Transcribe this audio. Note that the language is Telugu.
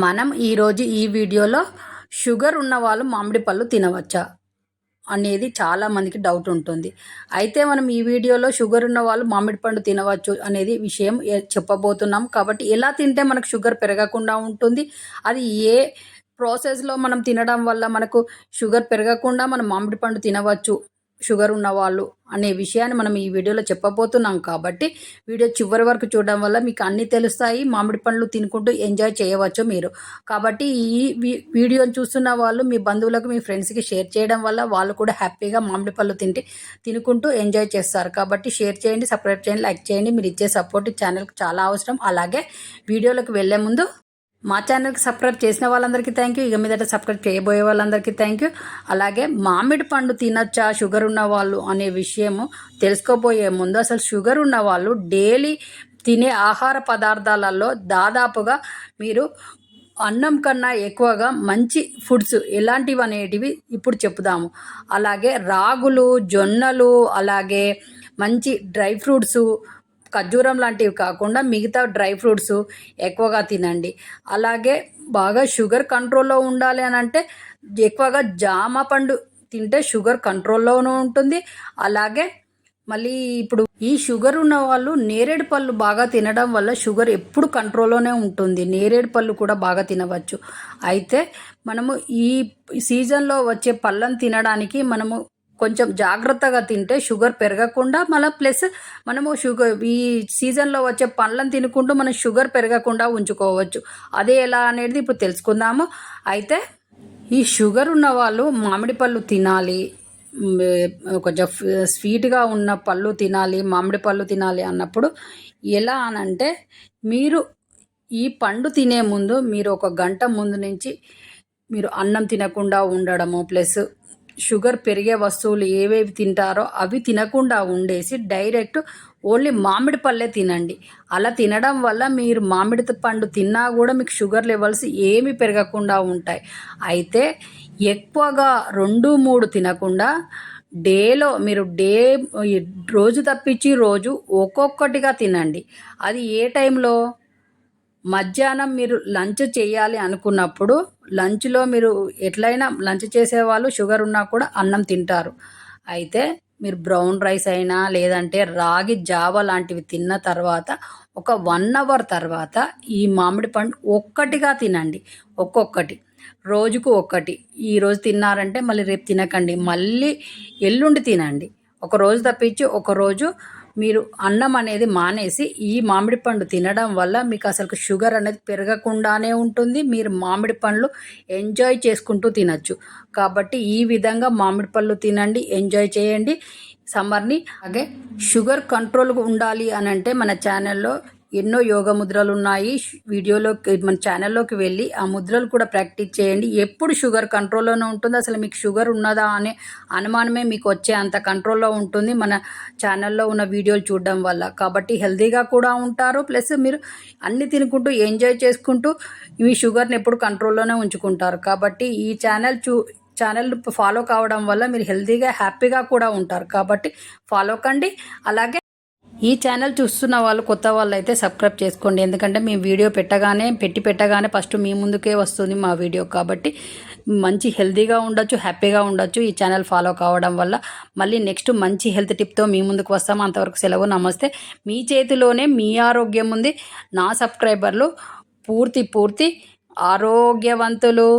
మనం ఈరోజు ఈ వీడియోలో షుగర్ ఉన్న వాళ్ళు మామిడి పళ్ళు తినవచ్చా అనేది చాలామందికి డౌట్ ఉంటుంది. అయితే మనం ఈ వీడియోలో షుగర్ ఉన్న వాళ్ళు మామిడి పండు తినవచ్చు అనేది విషయం చెప్పబోతున్నాం. కాబట్టి ఎలా తింటే మనకు షుగర్ పెరగకుండా ఉంటుంది, అది ఏ ప్రాసెస్లో మనం తినడం వల్ల మనకు షుగర్ పెరగకుండా మనం మామిడి పండు తినవచ్చు షుగర్ ఉన్నవాళ్ళు అనే విషయాన్ని మనం ఈ వీడియోలో చెప్పబోతున్నాం. కాబట్టి వీడియో చివరి వరకు చూడడం వల్ల మీకు అన్నీ తెలుస్తాయి. మామిడి పండ్లు తినుకుంటూ ఎంజాయ్ చేయవచ్చు మీరు. కాబట్టి ఈ వీడియోని చూస్తున్న వాళ్ళు మీ బంధువులకు మీ ఫ్రెండ్స్కి షేర్ చేయడం వల్ల వాళ్ళు కూడా హ్యాపీగా మామిడి పళ్ళు తినుకుంటూ ఎంజాయ్ చేస్తారు. కాబట్టి షేర్ చేయండి, సబ్స్క్రైబ్ చేయండి, లైక్ చేయండి. మీరు ఇచ్చే సపోర్ట్ ఈ ఛానల్కి చాలా అవసరం. అలాగే వీడియోలకు వెళ్ళే ముందు మా ఛానల్కి సబ్స్క్రైబ్ చేసిన వాళ్ళందరికీ థ్యాంక్ యూ, ఇక మీదట సబ్స్క్రైబ్ చేయబోయే వాళ్ళందరికీ థ్యాంక్ యూ. అలాగే మామిడి పండు తినచ్చా షుగర్ ఉన్న వాళ్ళు అనే విషయము తెలుసుకోబోయే ముందు అసలు షుగర్ ఉన్న వాళ్ళు డైలీ తినే ఆహార పదార్థాలలో దాదాపుగా మీరు అన్నం కన్నా ఎక్కువగా మంచి ఫుడ్స్ ఎలాంటివి అనేటివి ఇప్పుడు చెప్పుదాము. అలాగే రాగులు, జొన్నలు, అలాగే మంచి డ్రై ఫ్రూట్స్, ఖర్జూరం లాంటివి కాకుండా మిగతా డ్రై ఫ్రూట్స్ ఎక్కువగా తినండి. అలాగే బాగా షుగర్ కంట్రోల్లో ఉండాలి అని అంటే ఎక్కువగా జామ పండు తింటే షుగర్ కంట్రోల్లోనూ ఉంటుంది. అలాగే మళ్ళీ ఇప్పుడు ఈ షుగర్ ఉన్న వాళ్ళు నేరేడు పళ్ళు బాగా తినడం వల్ల షుగర్ ఎప్పుడు కంట్రోల్లోనే ఉంటుంది. నేరేడు పళ్ళు కూడా బాగా తినవచ్చు. అయితే మనము ఈ సీజన్లో వచ్చే పళ్ళను తినడానికి మనము కొంచెం జాగ్రత్తగా తింటే షుగర్ పెరగకుండా మళ్ళీ ప్లస్ మనము ఈ సీజన్లో వచ్చే పండ్లను తినుకుంటూ మనం షుగర్ పెరగకుండా ఉంచుకోవచ్చు. అదే ఎలా అనేది ఇప్పుడు తెలుసుకుందాము. అయితే ఈ షుగర్ ఉన్న వాళ్ళు మామిడి పళ్ళు తినాలి, కొంచెం స్వీట్గా ఉన్న పళ్ళు తినాలి, మామిడి పళ్ళు తినాలి అన్నప్పుడు ఎలా అనంటే మీరు ఈ పండు తినే ముందు మీరు 1 గంట ముందు నుంచి మీరు అన్నం తినకుండా ఉండడము, ప్లస్ షుగర్ పెరిగే వస్తువులు ఏవేవి తింటారో అవి తినకుండా ఉండేసి డైరెక్ట్ ఓన్లీ మామిడి పళ్ళే తినండి. అలా తినడం వల్ల మీరు మామిడి పండు తిన్నా కూడా మీకు షుగర్ లెవెల్స్ ఏమి పెరగకుండా ఉంటాయి. అయితే ఎక్కువగా 2-3 తినకుండా డేలో మీరు రోజు తప్పించి రోజు ఒక్కొక్కటిగా తినండి. అది ఏ టైంలో? మధ్యాహ్నం మీరు లంచ్ చేయాలి అనుకున్నప్పుడు లంచ్లో మీరు ఎట్లయినా లంచ్ చేసేవాళ్ళు షుగర్ ఉన్నా కూడా అన్నం తింటారు. అయితే మీరు బ్రౌన్ రైస్ అయినా లేదంటే రాగి జావ లాంటివి తిన్న తర్వాత ఒక 1 అవర్ తర్వాత ఈ మామిడి పండు ఒక్కటిగా తినండి. ఒక్కొక్కటి రోజుకు ఒక్కటి. ఈరోజు తిన్నారంటే మళ్ళీ రేపు తినకండి, మళ్ళీ ఎల్లుండి తినండి. ఒకరోజు తప్పించి ఒకరోజు మీరు అన్నం అనేది మానేసి ఈ మామిడి పండు తినడం వల్ల మీకు అసలు షుగర్ అనేది పెరగకుండానే ఉంటుంది. మీరు మామిడి పండ్లు ఎంజాయ్ చేసుకుంటూ తినచ్చు. కాబట్టి ఈ విధంగా మామిడి పళ్ళు తినండి, ఎంజాయ్ చేయండి సమ్మర్ని. అలాగే షుగర్ కంట్రోల్గా ఉండాలి అని అంటే మన ఛానల్లో ఎన్నో యోగ ముద్రలు ఉన్నాయి. మన ఛానల్లోకి వెళ్ళి ఆ ముద్రలు కూడా ప్రాక్టీస్ చేయండి. ఎప్పుడు షుగర్ కంట్రోల్లోనే ఉంటుంది. అసలు మీకు షుగర్ ఉన్నదా అనే అనుమానమే మీకు వచ్చే అంత కంట్రోల్లో ఉంటుంది మన ఛానల్లో ఉన్న వీడియోలు చూడడం వల్ల. కాబట్టి హెల్తీగా కూడా ఉంటారు, ప్లస్ మీరు అన్ని తినుకుంటూ ఎంజాయ్ చేసుకుంటూ మీ షుగర్ని ఎప్పుడు కంట్రోల్లోనే ఉంచుకుంటారు. కాబట్టి ఈ ఛానల్ ఫాలో కావడం వల్ల మీరు హెల్తీగా హ్యాపీగా కూడా ఉంటారు. కాబట్టి ఫాలో కండి. అలాగే ఈ ఛానల్ చూస్తున్న వాళ్ళు కొత్త వాళ్ళు అయితే సబ్స్క్రైబ్ చేసుకోండి. ఎందుకంటే మేము వీడియో పెట్టగానే ఫస్ట్ మీ ముందుకే వస్తుంది మా వీడియో. కాబట్టి మంచి హెల్తీగా ఉండొచ్చు, హ్యాపీగా ఉండొచ్చు ఈ ఛానల్ ఫాలో కావడం వల్ల. మళ్ళీ నెక్స్ట్ మంచి హెల్త్ టిప్తో మీ ముందుకు వస్తాము. అంతవరకు సెలవు, నమస్తే. మీ చేతిలోనే మీ ఆరోగ్యం ఉంది. నా సబ్స్క్రైబర్లు పూర్తి ఆరోగ్యవంతులు.